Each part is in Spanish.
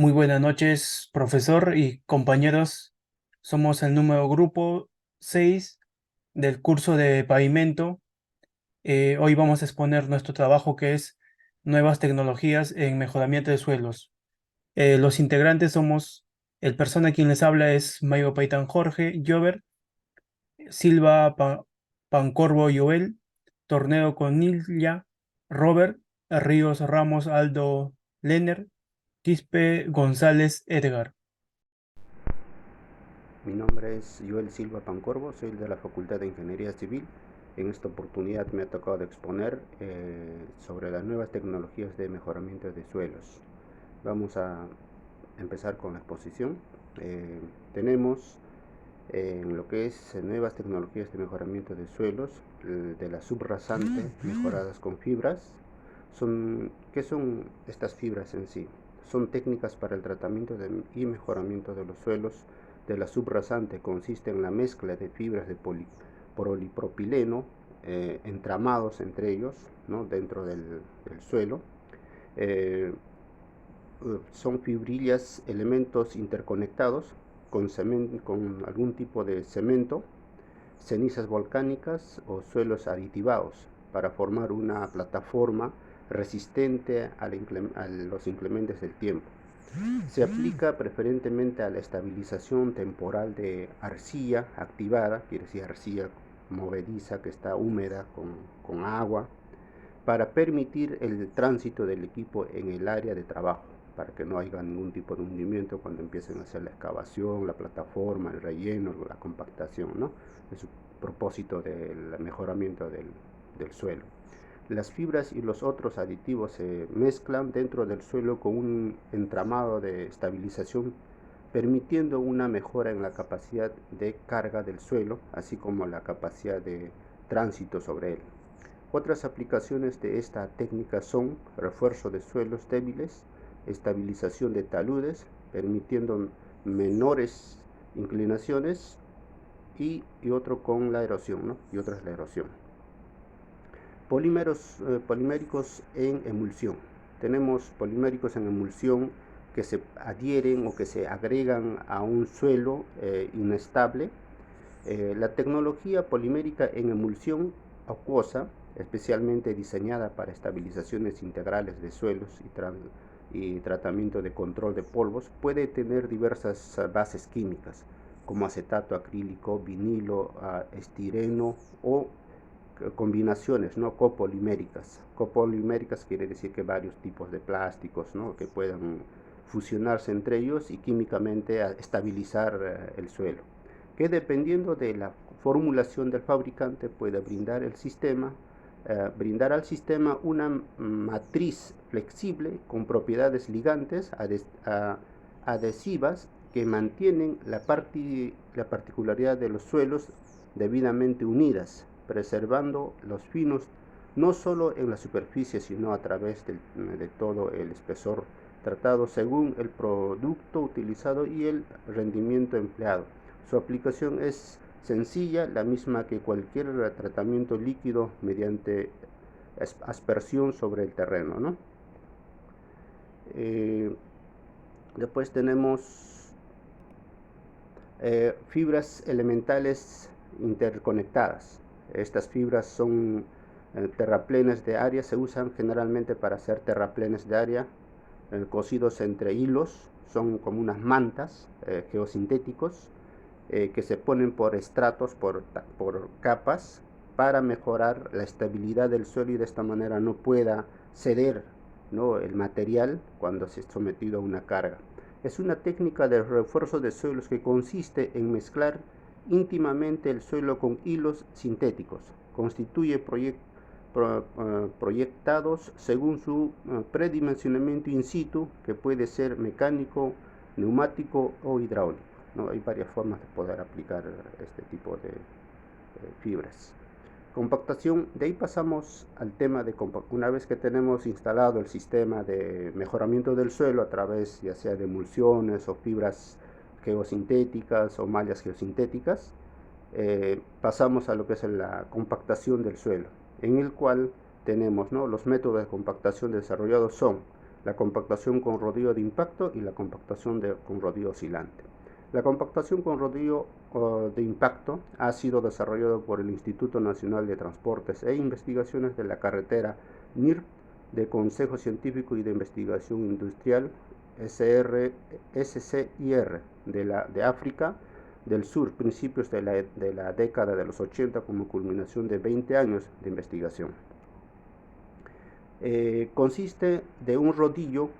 Muy buenas noches, profesor y compañeros. Somos el número grupo 6 del curso de pavimento. Hoy vamos a exponer nuestro trabajo que es nuevas tecnologías en mejoramiento de suelos. Los integrantes somos, el persona quien les habla es Mayo Paitán Jorge, Jover, Silva Pancorbo Joel, Torneo Conilla, Robert, Ríos Ramos Aldo Lenner, Quispe González Edgar. Mi nombre es Joel Silva Pancorbo, soy de la Facultad de Ingeniería Civil. En esta oportunidad me ha tocado exponer sobre las nuevas tecnologías de mejoramiento de suelos. Vamos a empezar con la exposición. Tenemos en lo que es nuevas tecnologías de mejoramiento de suelos, de la subrasante mejoradas con fibras. ¿Qué son estas fibras en sí? Son técnicas para el tratamiento y mejoramiento de los suelos de la subrasante. Consiste en la mezcla de fibras de polipropileno entramados entre ellos, ¿no?, dentro del suelo. Eh, Son fibrillas, elementos interconectados con algún tipo de cemento, cenizas volcánicas o suelos aditivados para formar una plataforma resistente a los inclementes del tiempo. Se aplica preferentemente a la estabilización temporal de arcilla activada, quiere decir arcilla movediza que está húmeda con agua, para permitir el tránsito del equipo en el área de trabajo, para que no haya ningún tipo de hundimiento cuando empiecen a hacer la excavación, la plataforma, el relleno, la compactación, ¿no? Es el propósito del mejoramiento del suelo. Las fibras y los otros aditivos se mezclan dentro del suelo con un entramado de estabilización, permitiendo una mejora en la capacidad de carga del suelo, así como la capacidad de tránsito sobre él. Otras aplicaciones de esta técnica son refuerzo de suelos débiles, estabilización de taludes, permitiendo menores inclinaciones, y otro con la erosión, ¿no? Y otra es la erosión. Poliméricos en emulsión. Tenemos poliméricos en emulsión que se adhieren o que se agregan a un suelo inestable. La tecnología polimérica en emulsión acuosa, especialmente diseñada para estabilizaciones integrales de suelos y tratamiento de control de polvos, puede tener diversas bases químicas, como acetato acrílico, vinilo, estireno o combinaciones, ¿no?, copoliméricas. Copoliméricas quiere decir que varios tipos de plásticos, ¿no?, que puedan fusionarse entre ellos y químicamente estabilizar el suelo, que dependiendo de la formulación del fabricante puede brindar al sistema una matriz flexible con propiedades ligantes adhesivas que mantienen la particularidad de los suelos debidamente unidas, preservando los finos no solo en la superficie, sino a través de todo el espesor tratado según el producto utilizado y el rendimiento empleado. Su aplicación es sencilla, la misma que cualquier tratamiento líquido mediante aspersión sobre el terreno, ¿no? Eh, Después tenemos fibras elementales interconectadas. Estas fibras son terraplenes de área, se usan generalmente para hacer terraplenes de área cosidos entre hilos, son como unas mantas geosintéticos que se ponen por estratos, por capas, para mejorar la estabilidad del suelo y de esta manera no pueda ceder, ¿no?, el material cuando se es sometido a una carga. Es una técnica de refuerzo de suelos que consiste en mezclar íntimamente el suelo con hilos sintéticos. Constituye proyectados según su predimensionamiento in situ, que puede ser mecánico, neumático o hidráulico, ¿no? Hay varias formas de poder aplicar este tipo de fibras. Compactación, de ahí pasamos al tema de una vez que tenemos instalado el sistema de mejoramiento del suelo a través ya sea de emulsiones o fibras geosintéticas o mallas geosintéticas, pasamos a lo que es la compactación del suelo, en el cual tenemos, ¿no?, los métodos de compactación desarrollados son la compactación con rodillo de impacto y la compactación con rodillo oscilante. La compactación con rodillo de impacto ha sido desarrollado por el Instituto Nacional de Transportes e Investigaciones de la Carretera NIRT de Consejo Científico y de Investigación Industrial SCIR de África del Sur, principios de la década de los 80 como culminación de 20 años de investigación. Consiste de un rodillo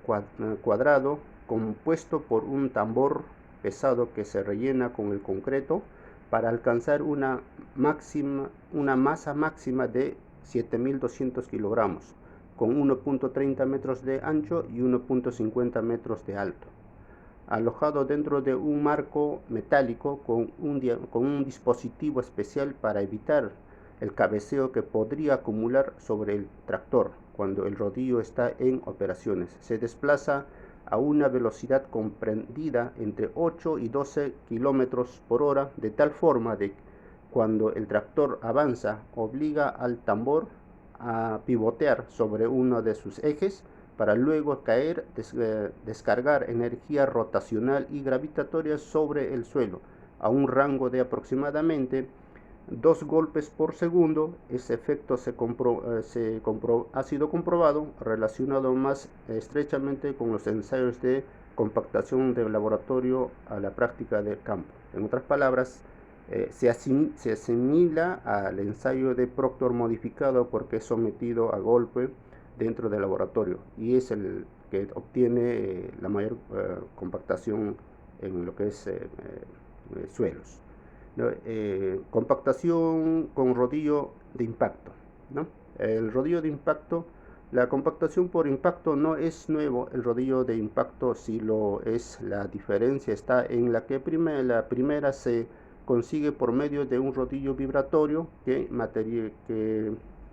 cuadrado compuesto por un tambor pesado que se rellena con el concreto para alcanzar una masa máxima de 7.200 kilogramos, con 1.30 metros de ancho y 1.50 metros de alto, alojado dentro de un marco metálico con un dispositivo especial para evitar el cabeceo que podría acumular sobre el tractor cuando el rodillo está en operaciones. Se desplaza a una velocidad comprendida entre 8 y 12 kilómetros por hora, de tal forma que cuando el tractor avanza obliga al tambor a pivotear sobre uno de sus ejes para luego caer, descargar energía rotacional y gravitatoria sobre el suelo a un rango de aproximadamente 2 golpes por segundo. Ese efecto ha sido comprobado, relacionado más estrechamente con los ensayos de compactación de laboratorio a la práctica del campo. En otras palabras, se asimila al ensayo de Proctor modificado porque es sometido a golpe dentro del laboratorio y es el que obtiene la mayor compactación en lo que es suelos. ¿No? Compactación con rodillo de impacto, ¿no? El rodillo de impacto, la compactación por impacto no es nuevo. El rodillo de impacto sí lo es. La diferencia está en la que la primera se consigue por medio de un rodillo vibratorio que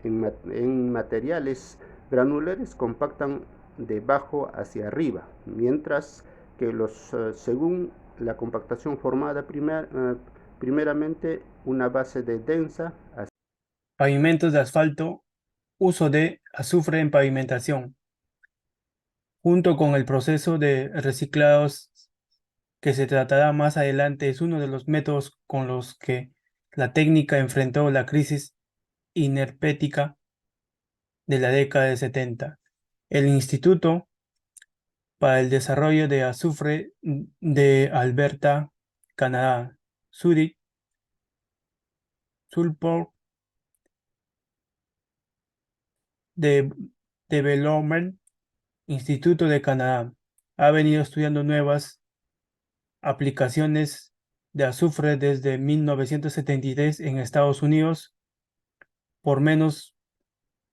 en materiales granulares compactan de abajo hacia arriba, mientras que según la compactación formada primeramente una base de densa. Pavimentos de asfalto, uso de azufre en pavimentación, junto con el proceso de reciclados que se tratará más adelante, es uno de los métodos con los que la técnica enfrentó la crisis energética de la década de 70. El Instituto para el Desarrollo de Azufre de Alberta, Canadá, Zurich Sulphur Development Instituto de Canadá, ha venido estudiando nuevas aplicaciones de azufre desde 1973 en Estados Unidos. Por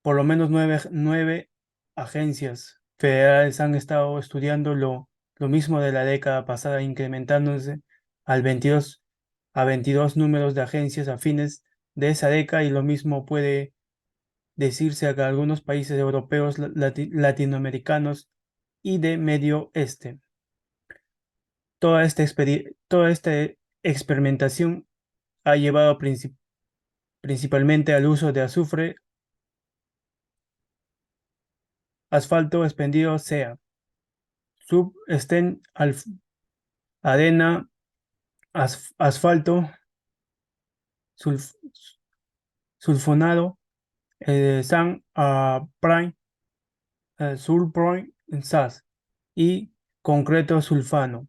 por lo menos nueve agencias federales han estado estudiando lo mismo de la década pasada, incrementándose a 22 números de agencias afines de esa década, y lo mismo puede decirse a que algunos países europeos, latinoamericanos y de Medio Este. Toda esta experimentación ha llevado principalmente al uso de azufre, asfalto expendido sea, arena, asfalto, sulf- sulfonado, San Prime, Sulprime, SAS y concreto sulfano.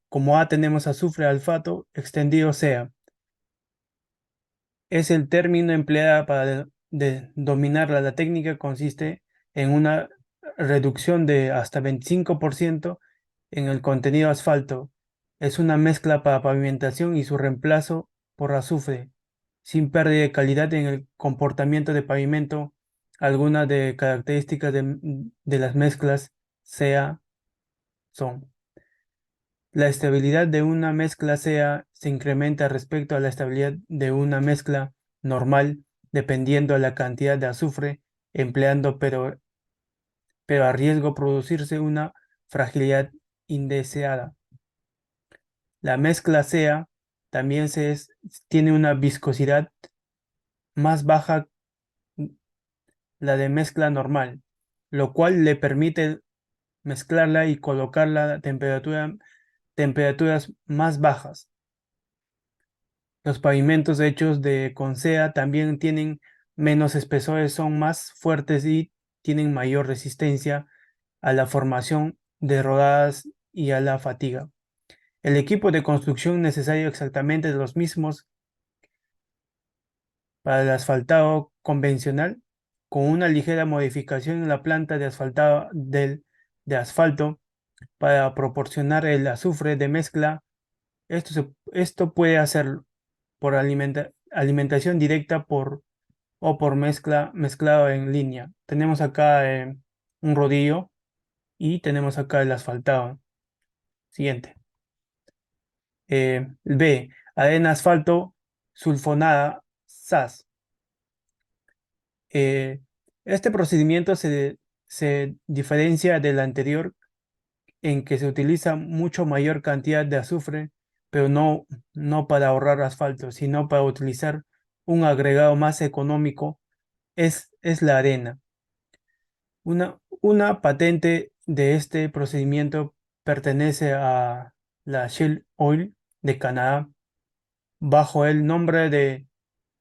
Como A tenemos azufre, alfato extendido sea. Es el término empleado para dominar la técnica. Consiste en una reducción de hasta 25% en el contenido asfalto. Es una mezcla para pavimentación y su reemplazo por azufre, sin pérdida de calidad en el comportamiento de pavimento. Algunas de características de las mezclas son: la estabilidad de una mezcla se incrementa respecto a la estabilidad de una mezcla normal, dependiendo de la cantidad de azufre empleando, pero a riesgo producirse una fragilidad indeseada. La mezcla también tiene una viscosidad más baja la de mezcla normal, lo cual le permite mezclarla y colocarla a temperaturas más bajas. Los pavimentos hechos de con sea también tienen menos espesores, son más fuertes y tienen mayor resistencia a la formación de rodadas y a la fatiga. El equipo de construcción necesario exactamente de los mismos para el asfaltado convencional, con una ligera modificación en la planta de de asfalto para proporcionar el azufre de mezcla. Esto puede hacerlo por alimentación directa o por mezclado en línea. Tenemos acá un rodillo y tenemos acá el asfaltado. Siguiente. B. Arena asfalto sulfonada SAS. Eh, este procedimiento se diferencia del anterior en que se utiliza mucho mayor cantidad de azufre, pero no para ahorrar asfalto, sino para utilizar un agregado más económico, es la arena. Una patente de este procedimiento pertenece a la Shell Oil de Canadá bajo el nombre de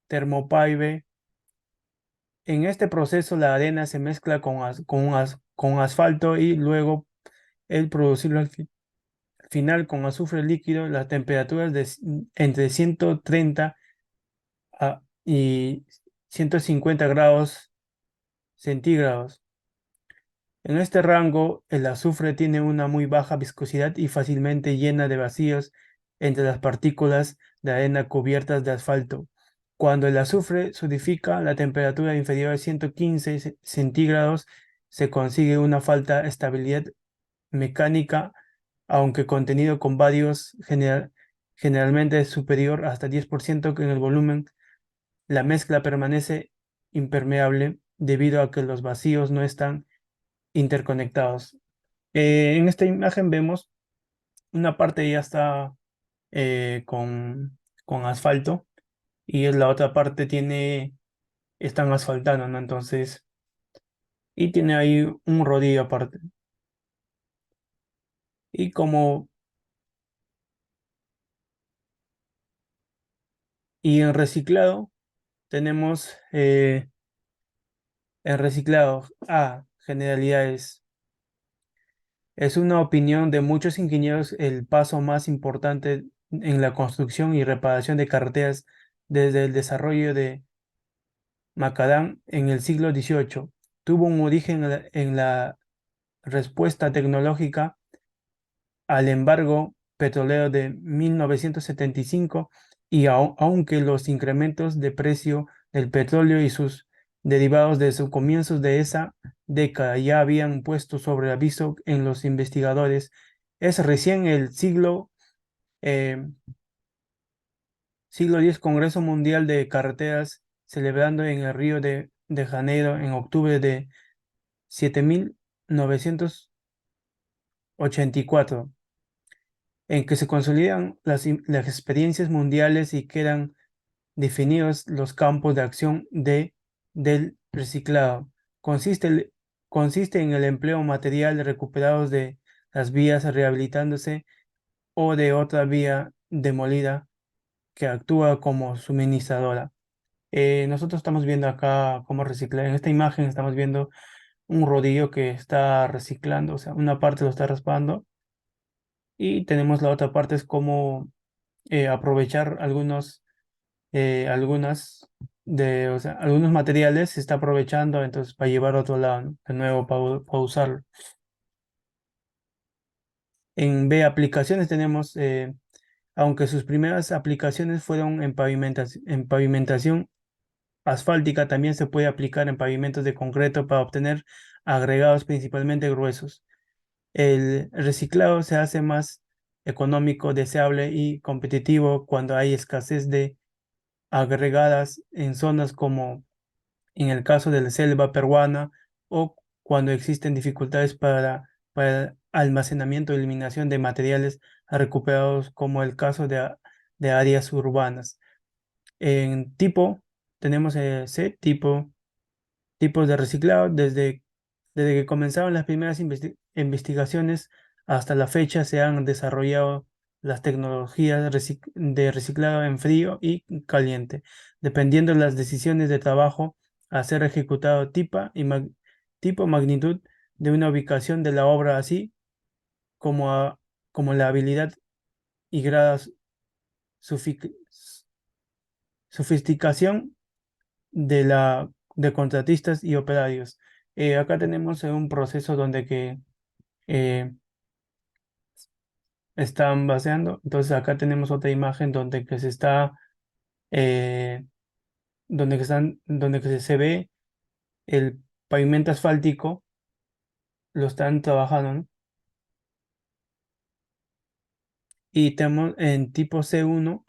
Thermopave. En este proceso la arena se mezcla con asfalto y luego el producirlo al final con azufre líquido, las temperaturas entre 130 y 150 grados centígrados. En este rango, el azufre tiene una muy baja viscosidad y fácilmente llena de vacíos entre las partículas de arena cubiertas de asfalto. Cuando el azufre solidifica, la temperatura inferior a 115 centígrados se consigue una falta de estabilidad mecánica, aunque contenido con varios generalmente es superior hasta 10% en el volumen, la mezcla permanece impermeable debido a que los vacíos no están interconectados. En esta imagen vemos una parte ya está con asfalto y la otra parte están asfaltando, ¿no? Entonces, y tiene ahí un rodillo aparte. Y como, y en reciclado, tenemos en reciclado, generalidades. Es una opinión de muchos ingenieros el paso más importante en la construcción y reparación de carreteras desde el desarrollo de Macadam en el siglo XVIII. Tuvo un origen en la respuesta tecnológica al embargo petrolero de 1975 y aunque los incrementos de precio del petróleo y sus derivados de sus comienzos de esa década ya habían puesto sobre aviso en los investigadores, es recién el eh, siglo X Congreso Mundial de Carreteras celebrando en el Río de Janeiro en octubre de 7984 en que se consolidan las experiencias mundiales y quedan definidos los campos de acción del reciclado. Consiste, consiste en el empleo de material recuperados de las vías rehabilitándose o de otra vía demolida que actúa como suministradora. Nosotros estamos viendo acá cómo reciclar. En esta imagen estamos viendo un rodillo que está reciclando, o sea, una parte lo está raspando y tenemos la otra parte es cómo aprovechar o sea, algunos materiales se está aprovechando entonces para llevar a otro lado, ¿no? De nuevo para usarlo. En B, aplicaciones tenemos, aunque sus primeras aplicaciones fueron en pavimentación asfáltica, también se puede aplicar en pavimentos de concreto para obtener agregados principalmente gruesos. El reciclado se hace más económico, deseable y competitivo cuando hay escasez de agregadas en zonas como en el caso de la selva peruana o cuando existen dificultades para almacenamiento y eliminación de materiales recuperados como el caso de áreas urbanas. En tipo, tenemos C, tipos de reciclado. Desde que comenzaron las primeras investigaciones hasta la fecha se han desarrollado las tecnologías de reciclado en frío y caliente, dependiendo de las decisiones de trabajo a ser ejecutado tipo, magnitud de una ubicación de la obra, así como, como la habilidad y grados sufic- sofisticación de contratistas y operarios. Acá tenemos un proceso donde que eh, están vaciando. Entonces acá tenemos otra imagen donde que se está, eh, donde que se ve el pavimento asfáltico, lo están trabajando, ¿no? Y tenemos en tipo C1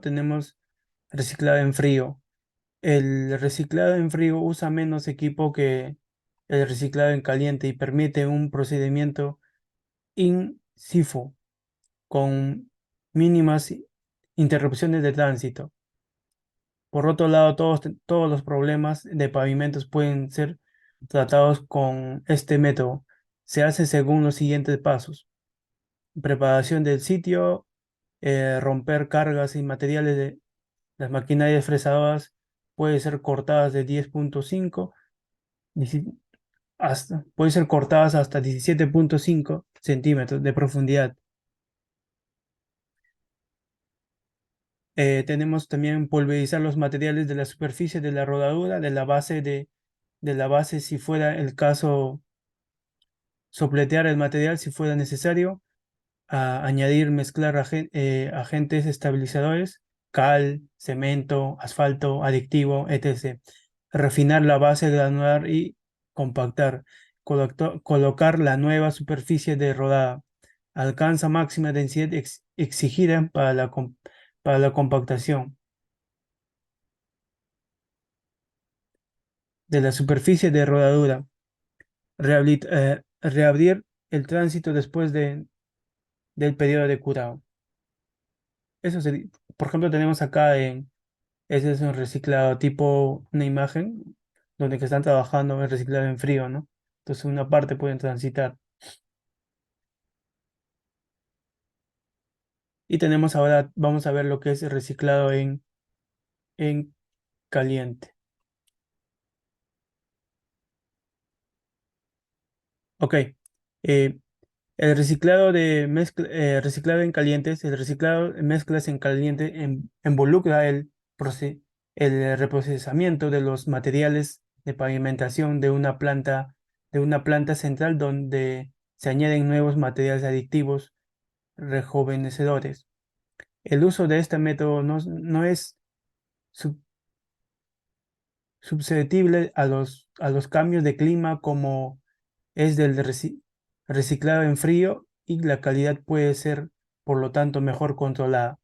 tenemos reciclado en frío. El reciclado en frío usa menos equipo que el reciclado en caliente y permite un procedimiento in situ con mínimas interrupciones de tránsito. Por otro lado, todos los problemas de pavimentos pueden ser tratados con este método. Se hace según los siguientes pasos: preparación del sitio, romper cargas y materiales de las maquinarias fresadoras puede ser cortadas de 10,5 puede ser cortadas hasta 17,5 centímetros de profundidad. Tenemos también pulverizar los materiales de la superficie de la rodadura, de la base si fuera el caso, sopletear el material si fuera necesario, añadir, mezclar agentes estabilizadores, cal, cemento, asfalto, aditivo, etc. Refinar la base granular y compactar. Colocar la nueva superficie de rodada. Alcanza máxima densidad exigida para la compactación de la superficie de rodadura. Reabrir el tránsito después del periodo de curado. Eso sería, por ejemplo, tenemos acá ese es un reciclado tipo una imagen donde que están trabajando en reciclado en frío, ¿no? Entonces una parte pueden transitar. Y tenemos ahora, vamos a ver lo que es el reciclado en caliente. Ok. eh, el reciclado en calientes, el reciclado de mezclas en caliente involucra el reprocesamiento de los materiales de pavimentación de una planta central donde se añaden nuevos materiales aditivos rejuvenecedores. El uso de este método no es sub- susceptible a los cambios de clima como es del reciclado en frío, y la calidad puede ser, por lo tanto, mejor controlada.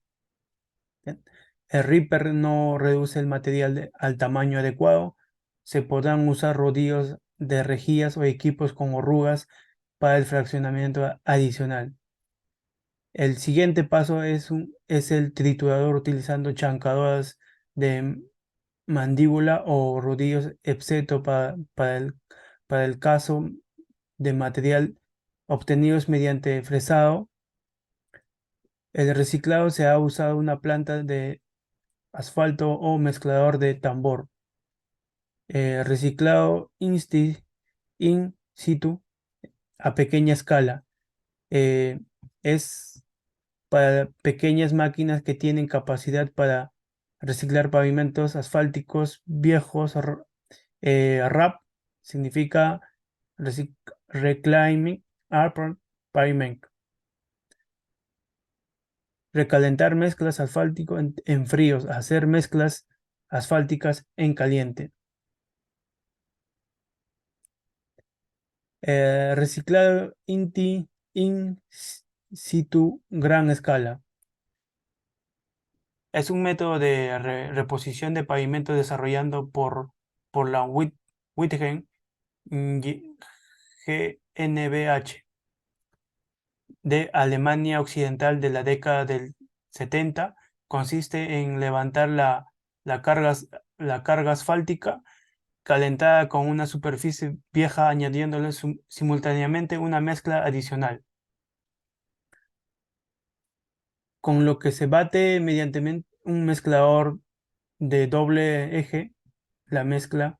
Bien. El Reaper no reduce el material al tamaño adecuado. Se podrán usar rodillos de rejillas o equipos con orugas para el fraccionamiento adicional. El siguiente paso es el triturador utilizando chancadoras de mandíbula o rodillos, excepto para el caso de material obtenidos mediante fresado. El reciclado se ha usado una planta de asfalto o mezclador de tambor. Reciclado in situ a pequeña escala. Eh, es para pequeñas máquinas que tienen capacidad para reciclar pavimentos asfálticos viejos. RAP significa Reclaiming Urban Pavement. Recalentar mezclas asfáltico en fríos, hacer mezclas asfálticas en caliente. Reciclado in situ gran escala. Es un método de reposición de pavimento desarrollado por la Whitgen GmbH. de Alemania Occidental de la década del 70 consiste en levantar la carga, la carga asfáltica calentada con una superficie vieja añadiéndole simultáneamente una mezcla adicional, con lo que se bate mediante un mezclador de doble eje la mezcla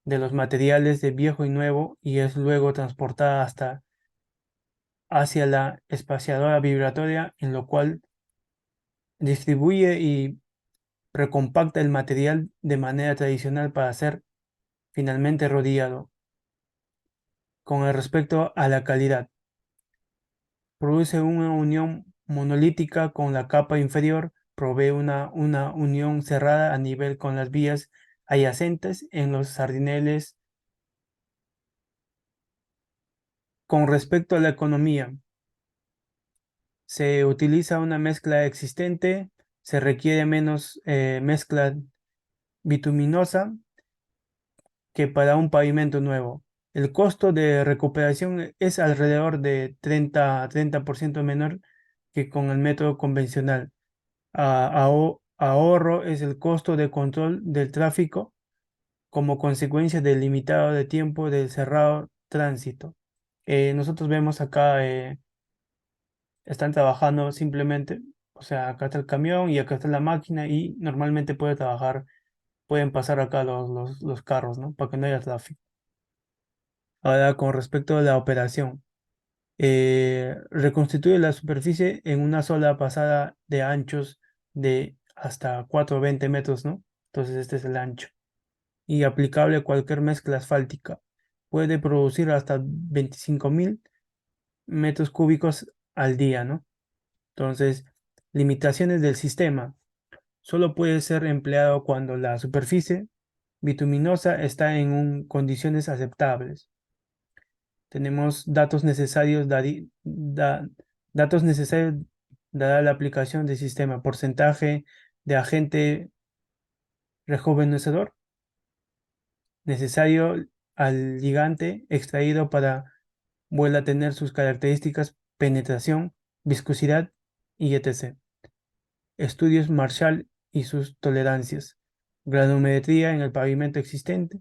de los materiales de viejo y nuevo y es luego transportada hasta hacia la espaciadora vibratoria, en lo cual distribuye y recompacta el material de manera tradicional para ser finalmente rodillado. Con el respecto a la calidad, produce una unión monolítica con la capa inferior, provee una unión cerrada a nivel con las vías adyacentes en los sardineles. Con respecto a la economía, se utiliza una mezcla existente, se requiere menos mezcla bituminosa que para un pavimento nuevo. El costo de recuperación es alrededor de 30% menor que con el método convencional. Ahorro es el costo de control del tráfico como consecuencia del limitado de tiempo del cerrado tránsito. Nosotros vemos acá, están trabajando simplemente, o sea, acá está el camión y acá está la máquina y normalmente pueden pasar acá los carros, ¿no? Para que no haya tráfico. Ahora, con respecto a la operación, reconstituye la superficie en una sola pasada de anchos de hasta 420 metros, ¿no? Entonces este es el ancho. Y aplicable a cualquier mezcla asfáltica. Puede producir hasta 25.000 metros cúbicos al día, ¿no? Entonces, limitaciones del sistema. Solo puede ser empleado cuando la superficie bituminosa está en condiciones aceptables. Tenemos datos necesarios dada la aplicación del sistema, porcentaje de agente rejuvenecedor necesario al ligante extraído para vuelva a tener sus características penetración, viscosidad y etc. Estudios Marshall y sus tolerancias, granulometría en el pavimento existente,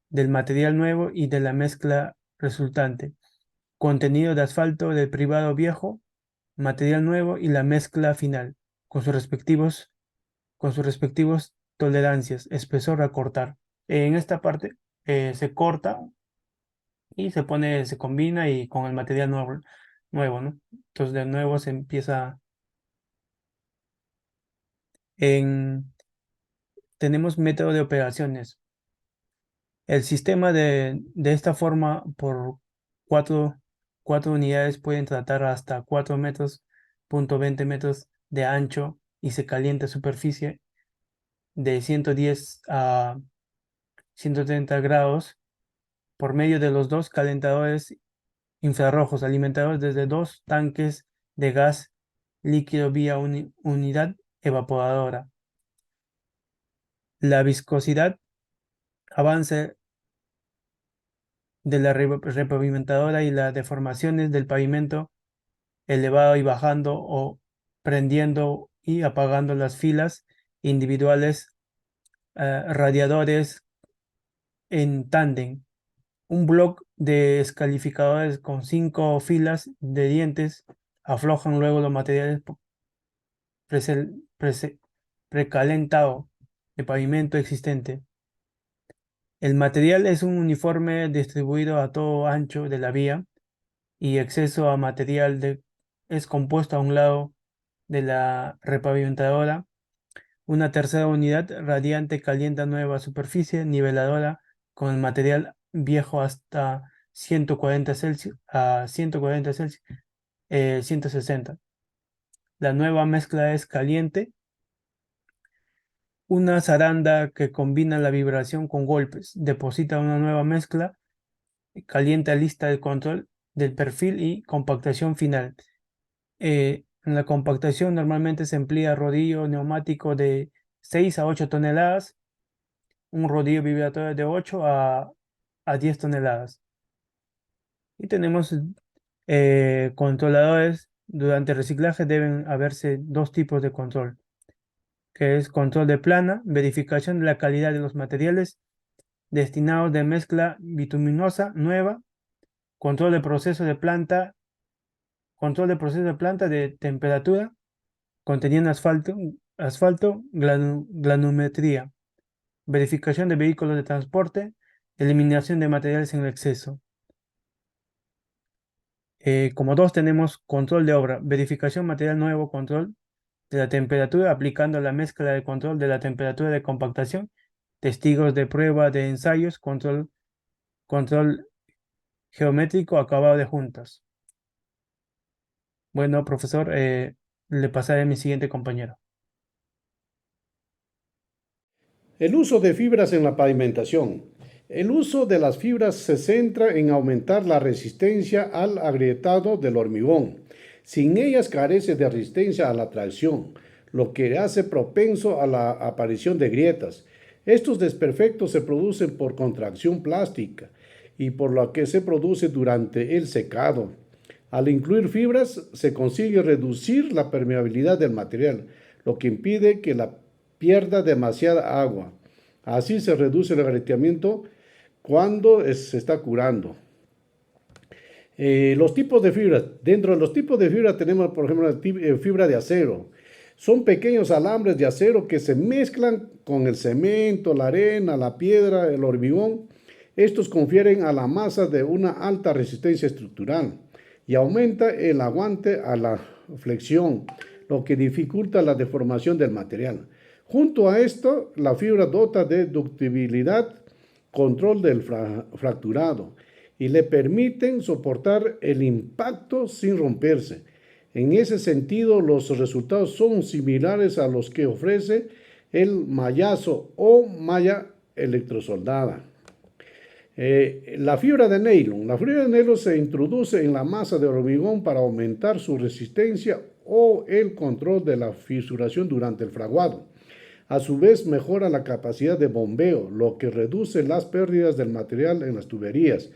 del material nuevo y de la mezcla resultante, contenido de asfalto del privado viejo, material nuevo y la mezcla final, con con sus respectivos tolerancias, espesor a cortar. En esta parte se corta y se combina y con el material nuevo, ¿no? Entonces de nuevo se empieza en, tenemos método de operaciones. El sistema de esta forma por cuatro, cuatro unidades pueden tratar hasta 4 metros, punto 20 metros de ancho y se calienta superficie de 110 a 130 grados por medio de los dos calentadores infrarrojos alimentados desde dos tanques de gas líquido vía unidad evaporadora. La viscosidad avance de la repavimentadora y las deformaciones del pavimento elevado y bajando o prendiendo y apagando las filas individuales, radiadores en tándem. Un bloque de escalificadores con 5 filas de dientes aflojan luego los materiales prese- prese- precalentado de pavimento existente. El material es un uniforme distribuido a todo ancho de la vía y exceso a es compuesto a un lado de la repavimentadora. Una tercera unidad radiante calienta nueva superficie niveladora con el material viejo hasta 140 Celsius a 140 Celsius, 160. La nueva mezcla es caliente, una zaranda que combina la vibración con golpes, deposita una nueva mezcla, calienta lista de control del perfil y compactación final. En la compactación normalmente se emplea rodillo neumático de 6 a 8 toneladas, un rodillo vibratorio de 8 a 10 toneladas. Y tenemos controladores. Durante el reciclaje deben haberse dos tipos de control, que es control de plana, verificación de la calidad de los materiales destinados de mezcla bituminosa nueva, control de proceso de planta, control de proceso de planta de temperatura, conteniendo asfalto, granumetría, verificación de vehículos de transporte, eliminación de materiales en exceso. Como dos tenemos control de obra, verificación material nuevo, control de la temperatura, aplicando la mezcla de control de la temperatura de compactación, testigos de prueba de ensayos, control geométrico, acabado de juntas. Bueno, profesor, le pasaré a mi siguiente compañero. El uso de fibras en la pavimentación. El uso de las fibras se centra en aumentar la resistencia al agrietado del hormigón. Sin ellas carece de resistencia a la tracción, lo que hace propenso a la aparición de grietas. Estos desperfectos se producen por contracción plástica y por lo que se produce durante el secado. Al incluir fibras se consigue reducir la permeabilidad del material, lo que impide que la pierda demasiada agua. Así se reduce el agrietamiento cuando se está curando. Los tipos de fibras. Dentro de los tipos de fibra tenemos, por ejemplo, la fibra de acero. Son pequeños alambres de acero que se mezclan con el cemento, la arena, la piedra, el hormigón. Estos confieren a la masa de una alta resistencia estructural y aumenta el aguante a la flexión, lo que dificulta la deformación del material. Junto a esto, la fibra dota de ductibilidad, control del fracturado y le permiten soportar el impacto sin romperse. En ese sentido, los resultados son similares a los que ofrece el mallazo o malla electrosoldada. La fibra de nylon. La fibra de nylon se introduce en la masa de hormigón para aumentar su resistencia o el control de la fisuración durante el fraguado. A su vez mejora la capacidad de bombeo, lo que reduce las pérdidas del material en las tuberías.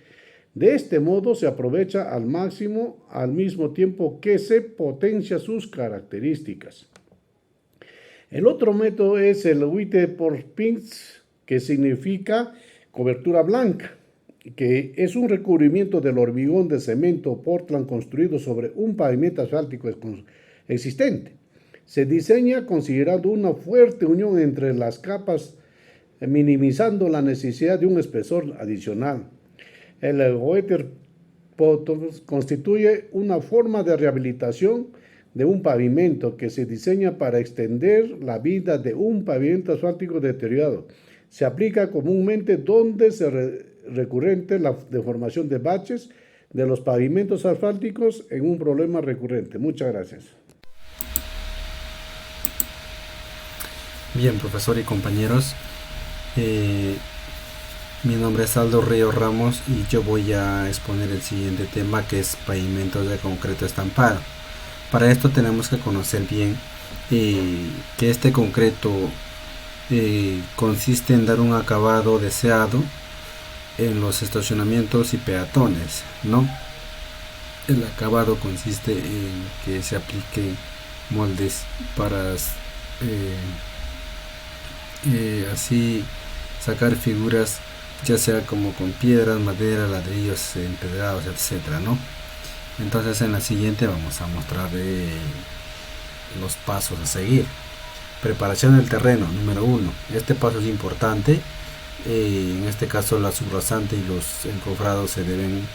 De este modo se aprovecha al máximo al mismo tiempo que se potencia sus características. El otro método es el white por pinks, que significa cobertura blanca, que es un recubrimiento del hormigón de cemento Portland construido sobre un pavimento asfáltico existente. Se diseña considerando una fuerte unión entre las capas, minimizando la necesidad de un espesor adicional. El Goethe constituye una forma de rehabilitación de un pavimento que se diseña para extender la vida de un pavimento asfáltico deteriorado. Se aplica comúnmente donde es recurrente la deformación de baches de los pavimentos asfálticos en un problema recurrente. Muchas gracias. Bien, profesor y compañeros, mi nombre es Aldo Río Ramos y yo voy a exponer el siguiente tema, que es pavimentos de concreto estampado. Para esto tenemos que conocer bien que este concreto consiste en dar un acabado deseado en los estacionamientos y peatones, ¿no? El acabado consiste en que se apliquen moldes para así sacar figuras, ya sea como con piedras, madera, ladrillos, empedrados, etcétera, ¿no? Entonces en la siguiente vamos a mostrar los pasos a seguir. Preparación del terreno, número 1. Este paso es importante. En este caso la subrasante y los encofrados se deben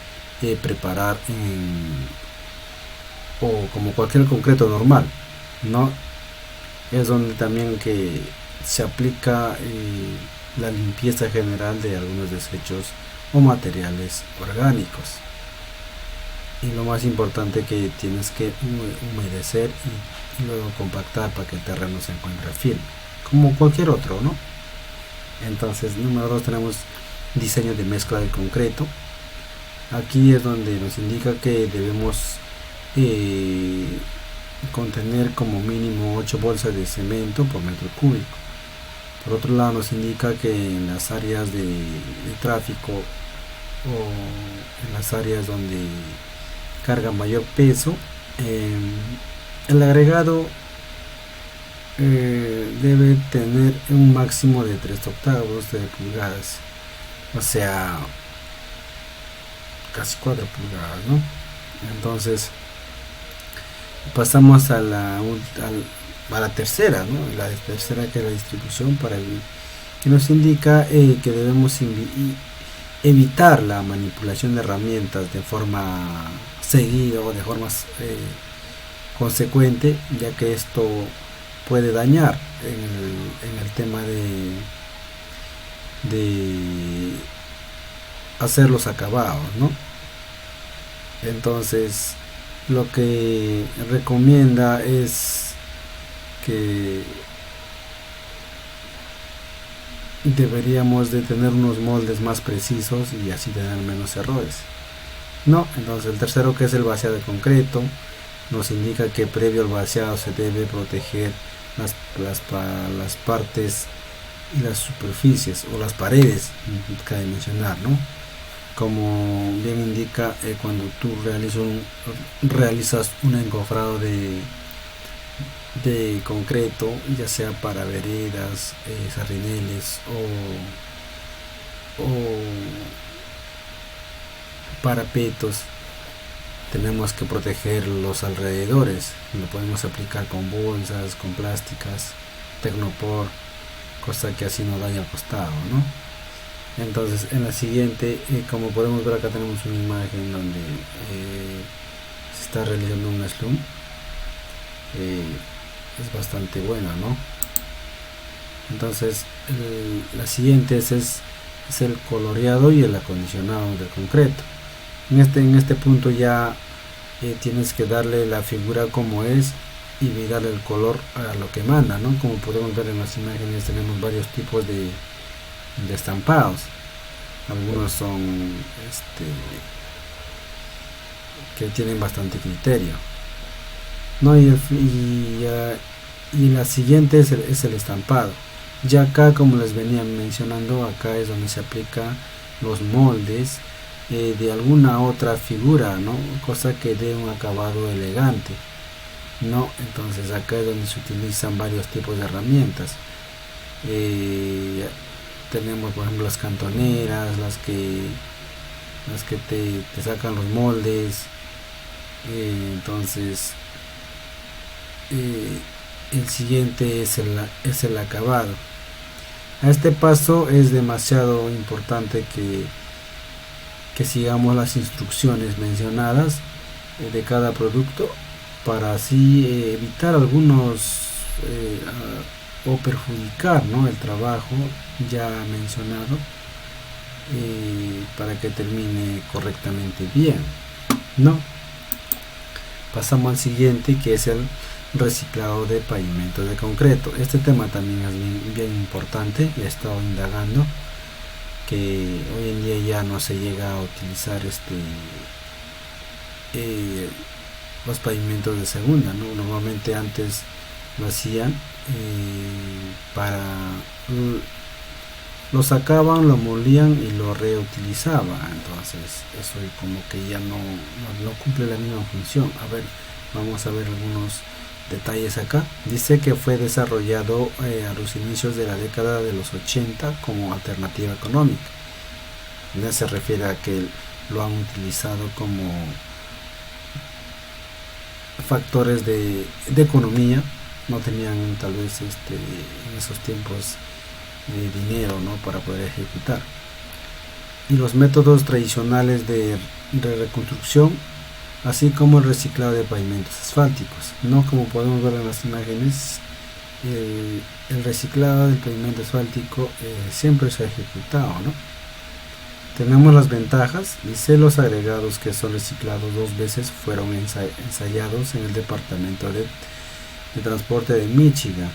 preparar o como cualquier concreto normal, ¿no? Es donde también que se aplica la limpieza general de algunos desechos o materiales orgánicos. Y lo más importante, que tienes que humedecer y luego compactar para que el terreno se encuentre firme, como cualquier otro, ¿no? Entonces, número 2, tenemos diseño de mezcla de concreto. Aquí es donde nos indica que debemos contener como mínimo 8 bolsas de cemento por metro cúbico. Por otro lado, nos indica que en las áreas de tráfico o en las áreas donde carga mayor peso. El agregado debe tener un máximo de 3/8 de pulgadas, o sea, casi 4 pulgadas, ¿no? Entonces pasamos a la tercera, ¿no? La tercera, que es la distribución, que nos indica que debemos evitar la manipulación de herramientas de forma seguida o de forma consecuente, ya que esto puede dañar en el tema de hacer los acabados, ¿no? Entonces lo que recomienda es que deberíamos de tener unos moldes más precisos y así tener menos errores, ¿no? Entonces el tercero, que es el vaciado de concreto, nos indica que previo al vaciado se debe proteger las partes y las superficies o las paredes, cabe mencionar, ¿no? Como bien indica, cuando tú realizas un encofrado de concreto, ya sea para veredas, sardineles o parapetos, tenemos que proteger los alrededores. Lo podemos aplicar con bolsas, con plásticas, tecnopor, cosa que así no daña el costado, ¿no? Entonces en la siguiente, como podemos ver, acá tenemos una imagen donde se está realizando un slum. Es bastante buena, ¿no? Entonces la siguiente es el coloreado y el acondicionado del concreto. En este punto ya tienes que darle la figura como es y darle el color a lo que manda, ¿no? Como podemos ver en las imágenes, tenemos varios tipos de estampados. Algunos son que tienen bastante criterio, ¿no? Y la siguiente es el estampado. Ya acá, como les venía mencionando, acá es donde se aplica los moldes de alguna otra figura, ¿no? Cosa que dé un acabado elegante, ¿no? Entonces acá es donde se utilizan varios tipos de herramientas. Tenemos, por ejemplo, las cantoneras, las que te sacan los moldes. Entonces el siguiente es el acabado. A este paso es demasiado importante que sigamos las instrucciones mencionadas de cada producto, para así evitar algunos o perjudicar, ¿no?, el trabajo ya mencionado, para que termine correctamente bien, ¿no? Pasamos al siguiente, que es el reciclado de pavimento de concreto. Este tema también es bien importante. He estado indagando que hoy en día ya no se llega a utilizar los pavimentos de segunda, ¿no? Normalmente antes lo hacían lo sacaban, lo molían y lo reutilizaban. Entonces eso como que ya no cumple la misma función. A ver, vamos a ver algunos detalles acá. Dice que fue desarrollado a los inicios de la década de los 80 como alternativa económica. Ya se refiere a que lo han utilizado como factores de economía. No tenían tal vez en esos tiempos dinero, ¿no?, para poder ejecutar. Y los métodos tradicionales de reconstrucción, así como el reciclado de pavimentos asfálticos, ¿no? Como podemos ver en las imágenes, el reciclado del pavimento asfáltico siempre se ha ejecutado, ¿no? Tenemos las ventajas. Dice: los agregados que son reciclados 2 veces fueron ensayados en el departamento de transporte de Michigan,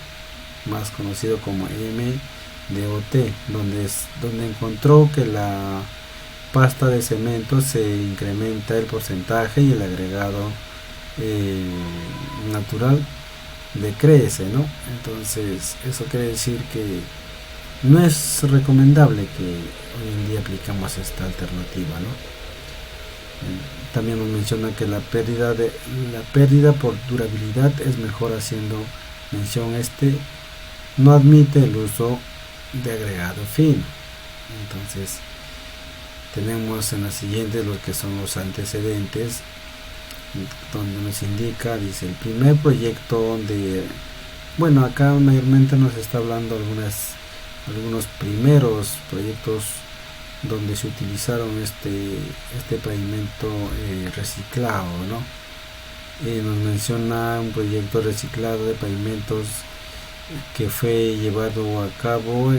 más conocido como MDOT, donde encontró que la pasta de cemento se incrementa el porcentaje y el agregado natural decrece, ¿no? Entonces eso quiere decir que no es recomendable que hoy en día aplicamos esta alternativa, ¿no? También nos menciona que la pérdida por durabilidad es mejor, haciendo mención no admite el uso de agregado fino. Entonces tenemos en la siguiente lo que son los antecedentes, donde nos indica, dice, el primer proyecto donde, bueno, acá mayormente nos está hablando algunos primeros proyectos donde se utilizaron este pavimento reciclado, ¿no? Nos menciona un proyecto reciclado de pavimentos que fue llevado a cabo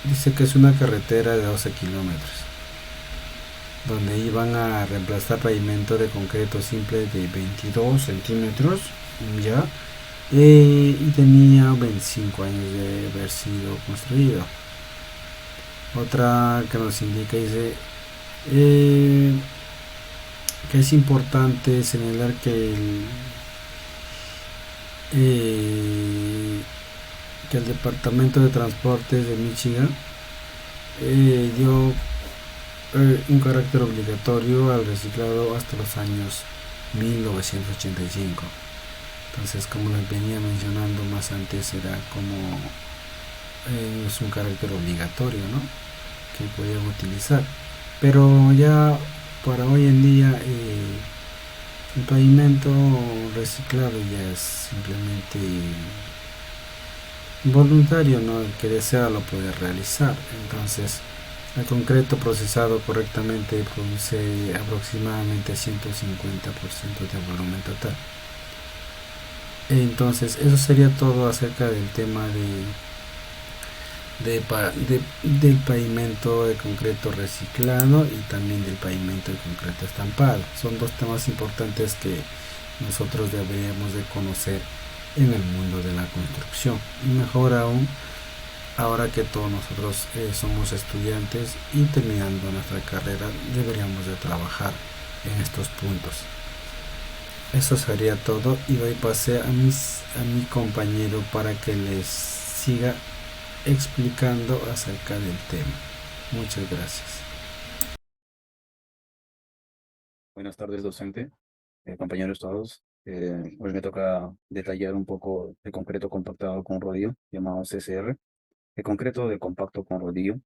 dice que es una carretera de 12 kilómetros, donde iban a reemplazar pavimento de concreto simple de 22 centímetros, ya, y tenía 25 años de haber sido construido. Otra que nos indica, dice que es importante señalar que el Departamento de Transportes de Michigan dio un carácter obligatorio al reciclado hasta los años 1985. Entonces, como les venía mencionando más antes, era como es un carácter obligatorio, ¿no?, que podían utilizar. Pero ya para hoy en día el pavimento reciclado ya es simplemente voluntario, ¿no? El que desea lo puede realizar. Entonces, el concreto procesado correctamente produce aproximadamente 150% de volumen total. Entonces, eso sería todo acerca del tema del pavimento de concreto reciclado y también del pavimento de concreto estampado. Son dos temas importantes que nosotros deberíamos de conocer en el mundo de la construcción, y mejor aún ahora que todos nosotros somos estudiantes y terminando nuestra carrera deberíamos de trabajar en estos puntos. Eso sería todo, y doy pase a mi compañero para que les siga explicando acerca del tema. Muchas gracias. Buenas tardes, docente, compañeros todos. Hoy me toca detallar un poco el concreto compactado con rodillo, llamado CCR. El concreto de compacto con rodillo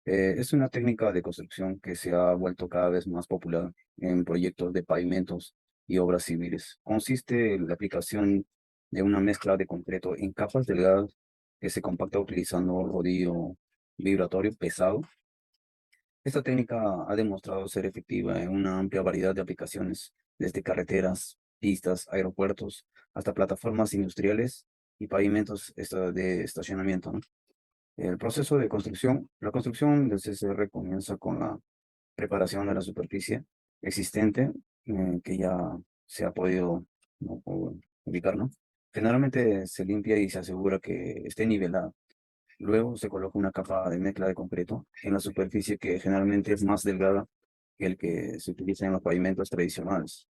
es una técnica de construcción que se ha vuelto cada vez más popular en proyectos de pavimentos y obras civiles. Consiste en la aplicación de una mezcla de concreto en capas delgadas que se compacta utilizando rodillo vibratorio pesado. Esta técnica ha demostrado ser efectiva en una amplia variedad de aplicaciones, desde carreteras, pistas, aeropuertos, hasta plataformas industriales y pavimentos de estacionamiento, ¿no? El proceso de construcción. La construcción del CCR comienza con la preparación de la superficie existente, que ya se ha podido, ¿no?, ubicar, ¿no? Generalmente se limpia y se asegura que esté nivelada. Luego se coloca una capa de mezcla de concreto en la superficie, que generalmente es más delgada que el que se utiliza en los pavimentos tradicionales.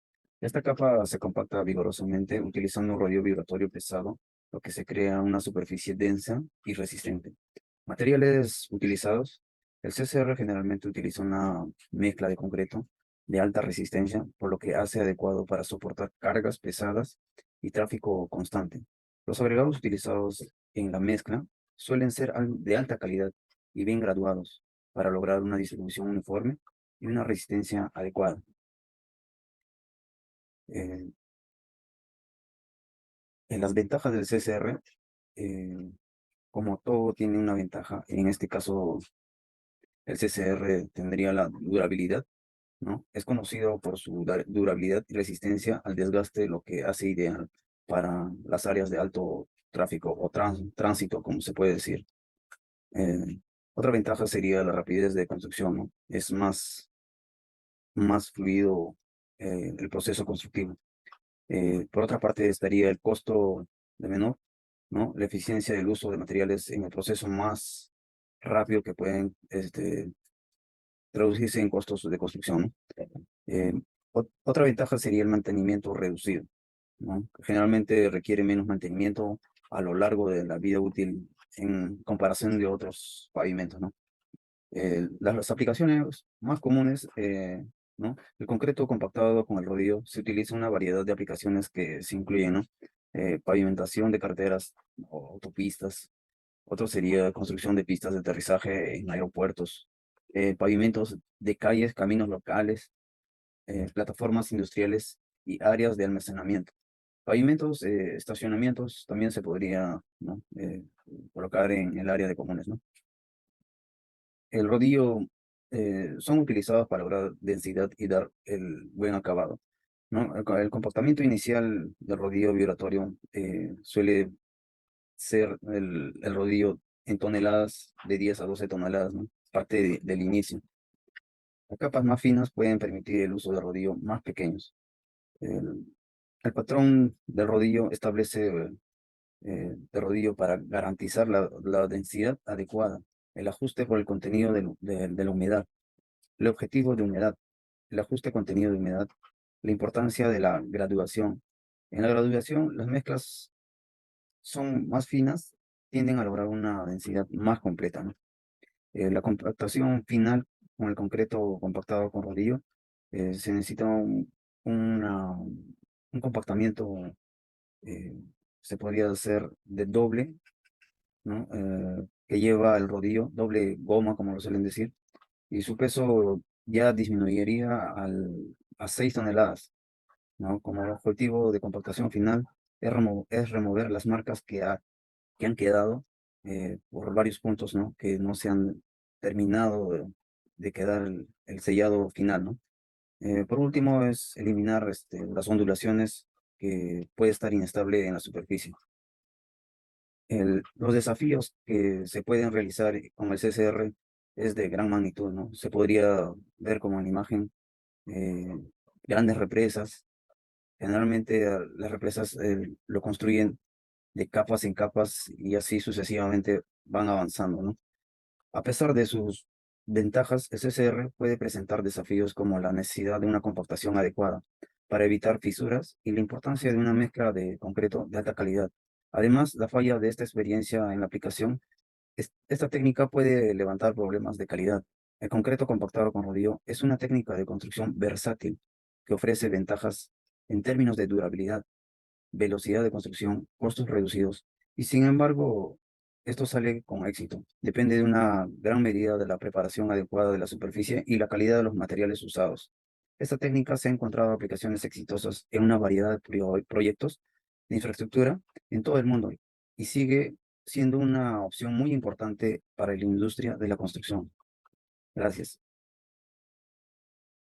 Esta capa se compacta vigorosamente utilizando un rodillo vibratorio pesado, lo que se crea una superficie densa y resistente. Materiales utilizados. El CCR generalmente utiliza una mezcla de concreto de alta resistencia, por lo que hace adecuado para soportar cargas pesadas y tráfico constante. Los agregados utilizados en la mezcla suelen ser de alta calidad y bien graduados para lograr una distribución uniforme y una resistencia adecuada. En las ventajas del CCR, como todo tiene una ventaja, en este caso el CCR tendría la durabilidad, ¿no? Es conocido por su durabilidad y resistencia al desgaste, lo que hace ideal para las áreas de alto tráfico o tránsito, como se puede decir. Otra ventaja sería la rapidez de construcción, ¿no? Es más fluido el proceso constructivo. Por otra parte, estaría el costo de menor, ¿no? La eficiencia del uso de materiales en el proceso más rápido, que pueden traducirse en costos de construcción, ¿no? Otra ventaja sería el mantenimiento reducido, ¿no? Generalmente requiere menos mantenimiento a lo largo de la vida útil en comparación de otros pavimentos, ¿no? Las aplicaciones más comunes, ¿no? El concreto compactado con el rodillo se utiliza una variedad de aplicaciones que se incluyen, ¿no? Pavimentación de carreteras o autopistas. Otro sería construcción de pistas de aterrizaje en aeropuertos, pavimentos de calles, caminos locales, plataformas industriales y áreas de almacenamiento. Pavimentos, estacionamientos también se podría, ¿no? Colocar en el área de comunes, ¿no? El rodillo son utilizados para lograr densidad y dar el buen acabado, ¿no? El comportamiento inicial del rodillo vibratorio suele ser el rodillo en toneladas, de 10 a 12 toneladas, ¿no? Parte del inicio. Las capas más finas pueden permitir el uso de rodillos más pequeños. El, el patrón del rodillo establece de rodillo para garantizar la densidad adecuada, el ajuste por el contenido de la humedad, el objetivo de humedad, el ajuste contenido de humedad, la importancia de la graduación. En la graduación, las mezclas son más finas, tienden a lograr una densidad más completa, ¿no? La compactación final con el concreto compactado con rodillo, se necesita un compactamiento, eh, se podría hacer de doble, ¿no? Que lleva el rodillo, doble goma, como lo suelen decir, y su peso ya disminuiría a 6 toneladas, ¿no? Como objetivo de compactación final es remover las marcas que han quedado por varios puntos, ¿no? Que no se han terminado de quedar el sellado final, ¿no? Por último, es eliminar las ondulaciones que puede estar inestable en la superficie. Los desafíos que se pueden realizar con el CCR es de gran magnitud, ¿no? Se podría ver como en la imagen eh, grandes represas. Generalmente las represas lo construyen de capas en capas y así sucesivamente van avanzando, ¿no? A pesar de sus ventajas, el CCR puede presentar desafíos como la necesidad de una compactación adecuada para evitar fisuras y la importancia de una mezcla de concreto de alta calidad. Además, la falla de esta experiencia en la aplicación, esta técnica puede levantar problemas de calidad. El concreto compactado con rodillo es una técnica de construcción versátil que ofrece ventajas en términos de durabilidad, velocidad de construcción, costos reducidos, y sin embargo, esto sale con éxito. Depende de una gran medida de la preparación adecuada de la superficie y la calidad de los materiales usados. Esta técnica se ha encontrado aplicaciones exitosas en una variedad de proyectos de infraestructura en todo el mundo y sigue siendo una opción muy importante para la industria de la construcción. Gracias.